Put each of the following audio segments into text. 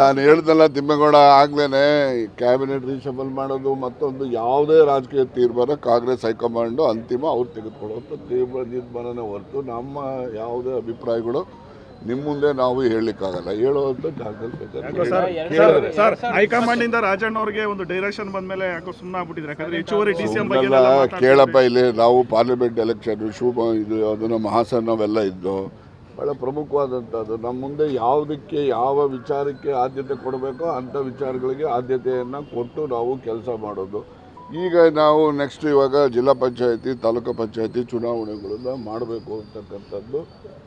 ನಾನು ಹೇಳ್ದಲ್ಲ ತಿಮ್ಮೇಗೌಡ ಆಗ್ಲೇ ಕ್ಯಾಬಿನೆಟ್ ರೀಶಫಲ್ ಮಾಡೋದು ಮತ್ತೊಂದು ಯಾವುದೇ ರಾಜಕೀಯ ತೀರ್ಮಾನ ಕಾಂಗ್ರೆಸ್ ಹೈಕಮಾಂಡು ಅಂತಿಮ ಅವ್ರು ತೆಗೆದುಕೊಳ್ಳುವಂಥ ತೀರ್ಮಾನನೇ ಹೊರತು ನಮ್ಮ ಯಾವುದೇ ಅಭಿಪ್ರಾಯಗಳು ನಿಮ್ಮ ಮುಂದೆ ನಾವು ಹೇಳಲಿಕ್ಕಾಗಲ್ಲ. ಹೇಳುವಂಥ ಜಾಗದಲ್ಲಿ ಹೈಕಮಾಂಡ್ ಇಂದ ರಾಜಣ್ಣ ಅವರಿಗೆ ಒಂದು ಡೈರೆಕ್ಷನ್ ಬಂದ್ಮೇಲೆ ಯಾಕೋ ಸುಮ್ಮನೆ ಆಗ್ಬಿಟ್ಟಿದ್ರೆ ಯಾಕಂದ್ರೆ ಹೆಚ್ಚುವರಿ ಕೇಳಪ್ಪ, ಇಲ್ಲಿ ನಾವು ಪಾರ್ಲಿಮೆಂಟ್ ಎಲೆಕ್ಷನ್ ಇದು ಅದನ್ನು ಮಹಾಸನ ನಾವೆಲ್ಲ ಇದ್ದು ಭಾಳ ಪ್ರಮುಖವಾದಂಥದ್ದು. ನಮ್ಮ ಮುಂದೆ ಯಾವುದಕ್ಕೆ ಯಾವ ವಿಚಾರಕ್ಕೆ ಆದ್ಯತೆ ಕೊಡಬೇಕೋ ಅಂಥ ವಿಚಾರಗಳಿಗೆ ಆದ್ಯತೆಯನ್ನು ಕೊಟ್ಟು ನಾವು ಕೆಲಸ ಮಾಡೋದು. ಈಗ ನಾವು ನೆಕ್ಸ್ಟ್ ಇವಾಗ ಜಿಲ್ಲಾ ಪಂಚಾಯತಿ ತಾಲೂಕು ಪಂಚಾಯತಿ ಚುನಾವಣೆಗಳನ್ನು ಮಾಡಬೇಕು ಅಂತಕ್ಕಂಥದ್ದು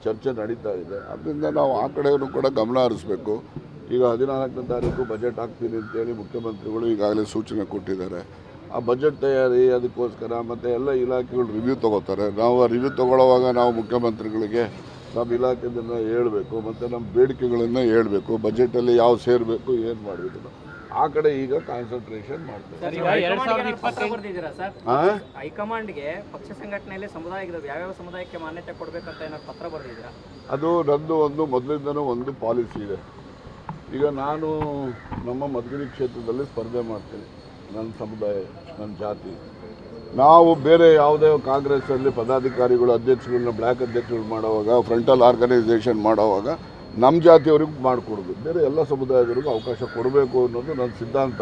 ಚರ್ಚೆ ನಡೀತಾ ಇದೆ. ಅದರಿಂದ ನಾವು ಆ ಕಡೆಯೂ ಕೂಡ ಗಮನ ಹರಿಸ್ಬೇಕು. ಈಗ 14ನೇ ತಾರೀಕು ಬಜೆಟ್ ಹಾಕ್ತೀನಿ ಅಂತೇಳಿ ಮುಖ್ಯಮಂತ್ರಿಗಳು ಈಗಾಗಲೇ ಸೂಚನೆ ಕೊಟ್ಟಿದ್ದಾರೆ. ಆ ಬಜೆಟ್ ತಯಾರಿ ಅದಕ್ಕೋಸ್ಕರ ಮತ್ತು ಎಲ್ಲ ಇಲಾಖೆಗಳು ರಿವ್ಯೂ ತೊಗೋತಾರೆ. ನಾವು ಆ ರಿವ್ಯೂ ತೊಗೊಳ್ಳೋವಾಗ ನಾವು ಮುಖ್ಯಮಂತ್ರಿಗಳಿಗೆ ನಮ್ಮ ಇಲಾಖೆದನ್ನು ಹೇಳಬೇಕು ಮತ್ತು ನಮ್ಮ ಬೇಡಿಕೆಗಳನ್ನು ಹೇಳಬೇಕು. ಬಜೆಟಲ್ಲಿ ಯಾವ ಸೇರಬೇಕು, ಏನು ಮಾಡಬೇಕು, ಆ ಕಡೆ ಈಗ ಕಾನ್ಸಂಟ್ರೇಷನ್ ಮಾಡ್ತಾರೆ. ಹೈಕಮಾಂಡ್ಗೆ ಪಕ್ಷ ಸಂಘಟನೆಯಲ್ಲಿ ಸಮುದಾಯದ ಯಾವ್ಯಾವ ಸಮುದಾಯಕ್ಕೆ ಮಾನ್ಯತೆ ಕೊಡಬೇಕಂತ ಏನಾದ್ರು ಪತ್ರ ಬರೆದಿದ್ದೀರಾ? ಅದು ನಂದು ಮೊದಲಿಂದನೂ ಒಂದು ಪಾಲಿಸಿ ಇದೆ. ಈಗ ನಾನು ನಮ್ಮ ಮಧುಗಿರಿ ಕ್ಷೇತ್ರದಲ್ಲಿ ಸ್ಪರ್ಧೆ ಮಾಡ್ತೀನಿ. ನನ್ನ ಸಮುದಾಯ, ನನ್ನ ಜಾತಿ. ನಾವು ಬೇರೆ ಯಾವುದೇ ಕಾಂಗ್ರೆಸ್ಸಲ್ಲಿ ಪದಾಧಿಕಾರಿಗಳು ಅಧ್ಯಕ್ಷಗಳನ್ನ ಬ್ಲ್ಯಾಕ್ ಅಧ್ಯಕ್ಷಗಳು ಮಾಡುವಾಗ, ಫ್ರಂಟಲ್ ಆರ್ಗನೈಸೇಷನ್ ಮಾಡುವಾಗ ನಮ್ಮ ಜಾತಿಯವ್ರಿಗೆ ಮಾಡಿಕೊಡೋದು, ಬೇರೆ ಎಲ್ಲ ಸಮುದಾಯದವ್ರಿಗೂ ಅವಕಾಶ ಕೊಡಬೇಕು ಅನ್ನೋದು ನನ್ನ ಸಿದ್ಧಾಂತ.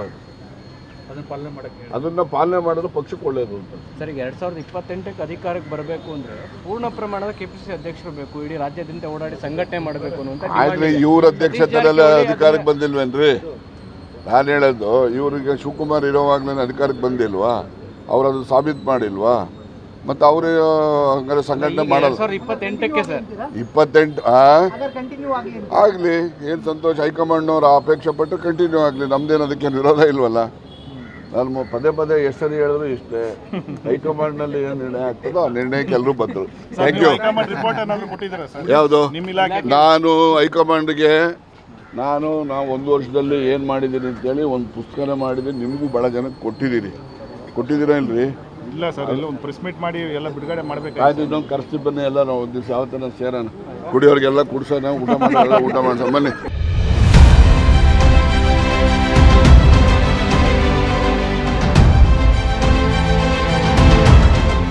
ಅದನ್ನು ಪಾಲನೆ ಮಾಡಿದ್ರೆ ಪಕ್ಷಕ್ಕೆ ಒಳ್ಳೆಯದು ಅಂತ. ಸರ್, 2028ಕ್ಕೆ ಅಧಿಕಾರಕ್ಕೆ ಬರಬೇಕು ಅಂದರೆ ಪೂರ್ಣ ಪ್ರಮಾಣದ ಕೆಪಿಸಿಸಿ ಅಧ್ಯಕ್ಷರು ಬೇಕು, ಇಡೀ ರಾಜ್ಯಾದ್ಯಂತ ಓಡಾಡಿ ಸಂಘಟನೆ ಮಾಡಬೇಕು ಅನ್ನುವಂಥ. ಆದರೆ ಇವ್ರ ಅಧ್ಯಕ್ಷತೆಯಲ್ಲ ಅಧಿಕಾರಕ್ಕೆ ಬಂದಿಲ್ವೇನ್ರಿ? ನಾನು ಹೇಳೋದು, ಇವರಿಗೆ ಶಿವಕುಮಾರ್ ಇರೋವಾಗಲೇ ಅಧಿಕಾರಕ್ಕೆ ಬಂದಿಲ್ವಾ? ಅವರದು ಸಾಬೀತು ಮಾಡಿಲ್ವಾ? ಮತ್ತು ಅವರು ಹಂಗಾರೆ ಸಂಘಟನೆ ಮಾಡೋದು 2028ಕ್ಕೆ ಸರ್ 28 ಆಗಲಿ, ಏನು ಸಂತೋಷ. ಹೈಕಮಾಂಡ್ನವ್ರು ಅಪೇಕ್ಷೆ ಪಟ್ಟು ಕಂಟಿನ್ಯೂ ಆಗಲಿ, ನಮ್ದೇನು ಅದಕ್ಕೆ ವಿರೋಧ ಇಲ್ವಲ್ಲ. ನಾನು ಪದೇ ಎಷ್ಟು ಹೇಳಿದ್ರು ಇಷ್ಟೇ, ಹೈಕಮಾಂಡ್ನಲ್ಲಿ ಏನು ನಿರ್ಣಯ ಆಗ್ತದೋ ಆ ನಿರ್ಣಯಕ್ಕೆ ಎಲ್ಲರೂ ಬಂದರು. Thank you. ಯಾವುದು? ನಾನು ಹೈಕಮಾಂಡ್ಗೆ ನಾವು 1 ವರ್ಷದಲ್ಲಿ ಏನು ಮಾಡಿದ್ದೀನಿ ಅಂತೇಳಿ ಒಂದು ಪುಸ್ತಕನೇ ಮಾಡಿದ್ದೀನಿ. ನಿಮಗೂ ಭಾಳ ಜನಕ್ಕೆ ಕೊಟ್ಟಿದ್ದೀರಾ ಇಲ್ರಿ? ಇಲ್ಲ ಸರ್, ಎಲ್ಲ ಒಂದು ಪ್ರೆಸ್ ಮೀಟ್ ಮಾಡಿ ಎಲ್ಲ ಬಿಡುಗಡೆ ಮಾಡಬೇಕು. ಆಯ್ತು, ಇನ್ನೊಂದು ಕರ್ಸಿ ಬನ್ನಿ, ಎಲ್ಲ ನಾವು ಒಂದು ದಿವಸ ಯಾವ ಥರ ಸೇರೋಣ, ಕುಡಿಯೋರಿಗೆಲ್ಲ ಕುಡ್ಸೋಣ, ಊಟ ಮಾಡೋಣ, ಬನ್ನಿ.